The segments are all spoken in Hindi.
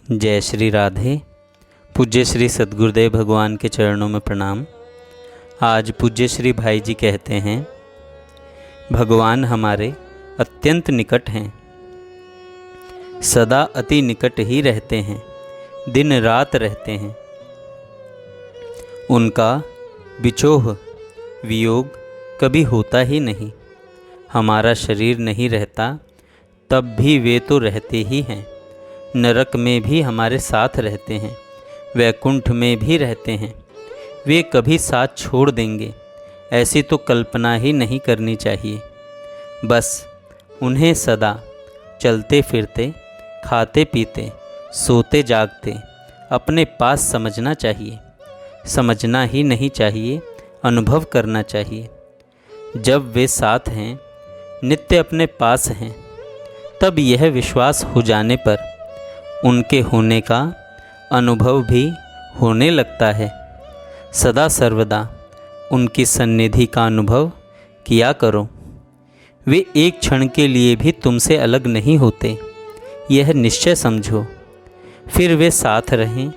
जय श्री राधे। पूज्य श्री सद्गुरुदेव भगवान के चरणों में प्रणाम। आज पूज्य श्री भाई जी कहते हैं, भगवान हमारे अत्यंत निकट हैं, सदा अति निकट ही रहते हैं, दिन रात रहते हैं। उनका विछोह वियोग कभी होता ही नहीं। हमारा शरीर नहीं रहता तब भी वे तो रहते ही हैं। नरक में भी हमारे साथ रहते हैं, वैकुंठ में भी रहते हैं। वे कभी साथ छोड़ देंगे ऐसी तो कल्पना ही नहीं करनी चाहिए। बस उन्हें सदा चलते फिरते, खाते पीते, सोते जागते अपने पास समझना चाहिए। समझना ही नहीं चाहिए, अनुभव करना चाहिए। जब वे साथ हैं, नित्य अपने पास हैं, तब यह विश्वास हो जाने पर उनके होने का अनुभव भी होने लगता है। सदा सर्वदा उनकी सन्निधि का अनुभव किया करो। वे एक क्षण के लिए भी तुमसे अलग नहीं होते, यह निश्चय समझो। फिर वे साथ रहें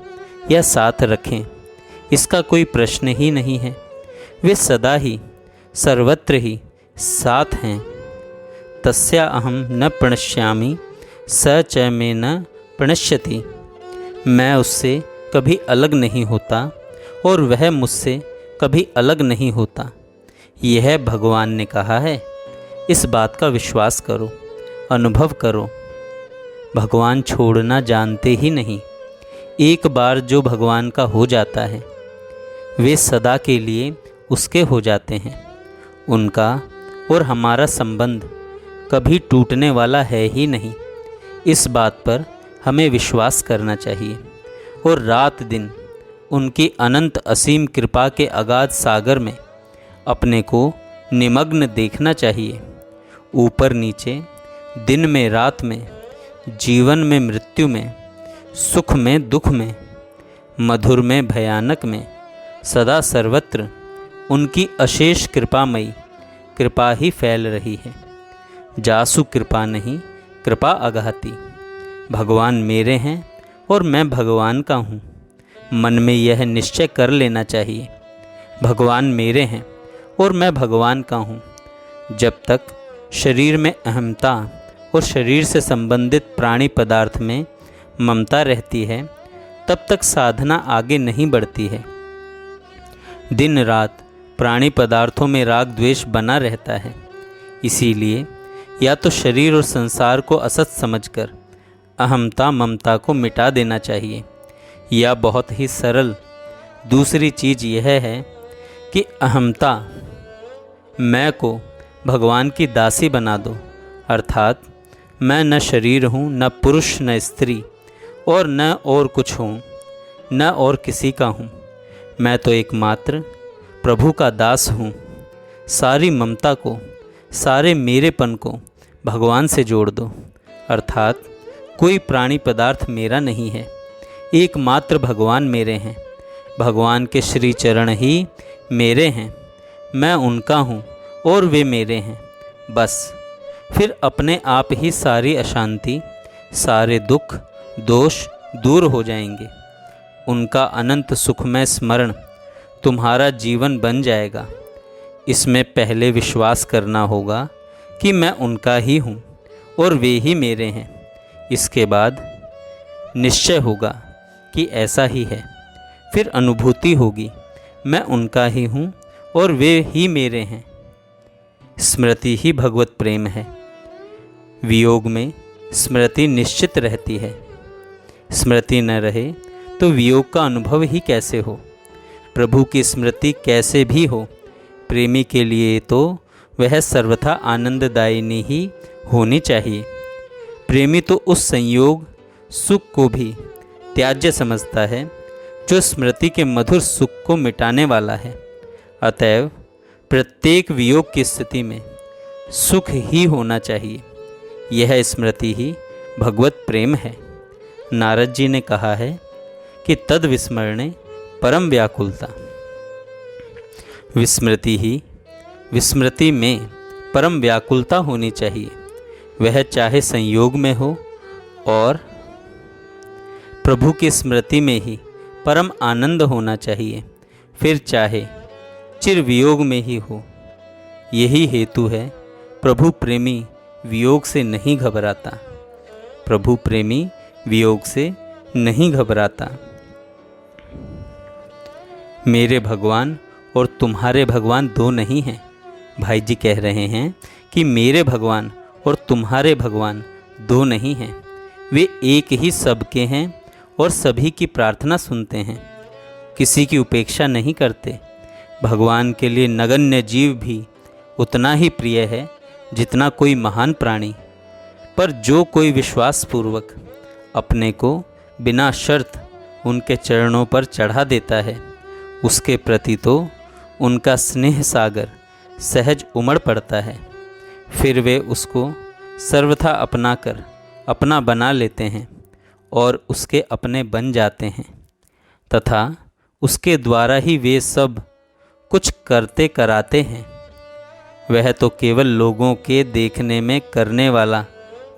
या साथ रखें, इसका कोई प्रश्न ही नहीं है। वे सदा ही सर्वत्र ही साथ हैं। तस्या अहम न प्रणश्यामि स च मे न प्रणश्यति। मैं उससे कभी अलग नहीं होता और वह मुझसे कभी अलग नहीं होता, यह भगवान ने कहा है। इस बात का विश्वास करो, अनुभव करो। भगवान छोड़ना जानते ही नहीं। एक बार जो भगवान का हो जाता है, वे सदा के लिए उसके हो जाते हैं। उनका और हमारा संबंध कभी टूटने वाला है ही नहीं। इस बात पर हमें विश्वास करना चाहिए और रात दिन उनकी अनंत असीम कृपा के अगाध सागर में अपने को निमग्न देखना चाहिए। ऊपर नीचे, दिन में रात में, जीवन में मृत्यु में, सुख में दुख में, मधुर में भयानक में, सदा सर्वत्र उनकी अशेष कृपामयी कृपा ही फैल रही है। जासु कृपा नहीं कृपा अगाहती। भगवान मेरे हैं और मैं भगवान का हूँ। मन में यह निश्चय कर लेना चाहिए, भगवान मेरे हैं और मैं भगवान का हूँ। जब तक शरीर में अहमता और शरीर से संबंधित प्राणी पदार्थ में ममता रहती है, तब तक साधना आगे नहीं बढ़ती है। दिन रात प्राणी पदार्थों में राग द्वेष बना रहता है। इसीलिए या तो शरीर और संसार को असत समझकर अहमता ममता को मिटा देना चाहिए, या बहुत ही सरल दूसरी चीज़ यह है कि अहमता मैं को भगवान की दासी बना दो। अर्थात मैं न शरीर हूँ, न पुरुष, न स्त्री, और न और कुछ हूँ, न और किसी का हूँ। मैं तो एकमात्र प्रभु का दास हूँ। सारी ममता को, सारे मेरेपन को भगवान से जोड़ दो। अर्थात कोई प्राणी पदार्थ मेरा नहीं है, एकमात्र भगवान मेरे हैं। भगवान के श्री चरण ही मेरे हैं, मैं उनका हूँ और वे मेरे हैं। बस फिर अपने आप ही सारी अशांति, सारे दुख दोष दूर हो जाएंगे। उनका अनंत सुखमय स्मरण तुम्हारा जीवन बन जाएगा। इसमें पहले विश्वास करना होगा कि मैं उनका ही हूँ और वे ही मेरे हैं। इसके बाद निश्चय होगा कि ऐसा ही है। फिर अनुभूति होगी, मैं उनका ही हूँ और वे ही मेरे हैं। स्मृति ही भगवत प्रेम है। वियोग में स्मृति निश्चित रहती है। स्मृति न रहे तो वियोग का अनुभव ही कैसे हो। प्रभु की स्मृति कैसे भी हो, प्रेमी के लिए तो वह सर्वथा आनंददायिनी ही होनी चाहिए। प्रेमी तो उस संयोग सुख को भी त्याज्य समझता है जो स्मृति के मधुर सुख को मिटाने वाला है। अतएव प्रत्येक वियोग की स्थिति में सुख ही होना चाहिए। यह स्मृति ही भगवत प्रेम है। नारद जी ने कहा है कि तद विस्मरणे परम व्याकुलता। विस्मृति में परम व्याकुलता होनी चाहिए। वह चाहे संयोग में हो और प्रभु की स्मृति में ही परम आनंद होना चाहिए, फिर चाहे चिर वियोग में ही हो। यही हेतु है प्रभु प्रेमी वियोग से नहीं घबराता। प्रभु प्रेमी वियोग से नहीं घबराता। मेरे भगवान और तुम्हारे भगवान दो नहीं हैं। भाई जी कह रहे हैं कि मेरे भगवान और तुम्हारे भगवान दो नहीं हैं, वे एक ही सबके हैं और सभी की प्रार्थना सुनते हैं, किसी की उपेक्षा नहीं करते। भगवान के लिए नगण्य जीव भी उतना ही प्रिय है जितना कोई महान प्राणी, पर जो कोई विश्वासपूर्वक अपने को बिना शर्त उनके चरणों पर चढ़ा देता है, उसके प्रति तो उनका स्नेह सागर सहज उमड़ पड़ता है। फिर वे उसको सर्वथा अपनाकर अपना बना लेते हैं और उसके अपने बन जाते हैं, तथा उसके द्वारा ही वे सब कुछ करते कराते हैं। वह तो केवल लोगों के देखने में करने वाला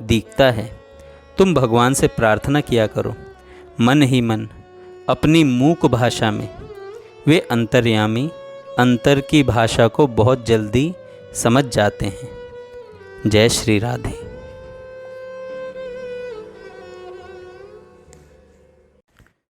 दिखता है। तुम भगवान से प्रार्थना किया करो मन ही मन, अपनी मूक भाषा में। वे अंतर्यामी अंतर की भाषा को बहुत जल्दी समझ जाते हैं। जय श्री राधे।